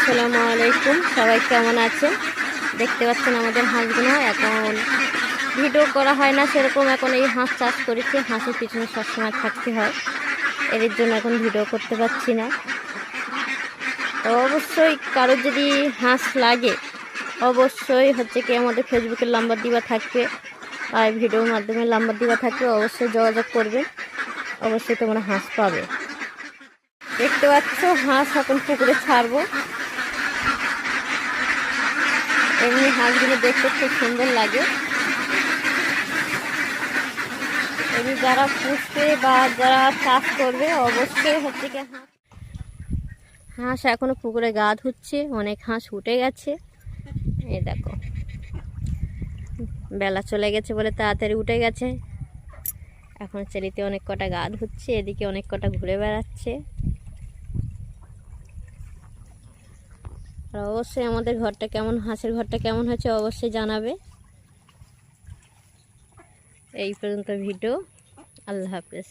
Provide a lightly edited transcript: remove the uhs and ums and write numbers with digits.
আসসালামু আলাইকুম, সবাই কেমন আছেন? দেখতে পাচ্ছেন আমাদের হাঁসগুলো। এখন ভিডিও করা হয় না সেরকম, এখন এই হাঁস চাষ করেছি, হাঁসের পিছনে সবসময় থাকতে হয়, এর জন্য এখন ভিডিও করতে পারছি না। তো অবশ্যই কারোর যদি হাঁস লাগে অবশ্যই হচ্ছে কি আমাদের ফেসবুকের নাম্বার দেওয়া থাকবে আর ভিডিওর মাধ্যমে নাম্বার দেওয়া থাকবে, অবশ্যই যোগাযোগ করবে, অবশ্যই তোমরা হাঁস পাবে। দেখতে পাচ্ছ হাঁস এখন পুকুরে ছাড়বো। এমনি হাঁসগুলো দেখতে খুব সুন্দর লাগে। এমনি যারা পুষবে বা যারা চাষ করবে অবশ্যই হচ্ছে কি হাঁস এখনো পুকুরে গা ধুচ্ছে, অনেক হাঁস উঠে গেছে। এই দেখো বেলা চলে গেছে বলে তাড়াতাড়ি উঠে গেছে। এখন চেরিতে অনেক কটা গা ধুচ্ছে, এদিকে অনেক কটা ঘুরে বেড়াচ্ছে। আর অবশ্যই আমাদের ঘরটা কেমন, হাঁসের ঘরটা কেমন হয়েছে অবশ্যই জানাবে। এই পর্যন্ত ভিডিও, আল্লাহ হাফেজ।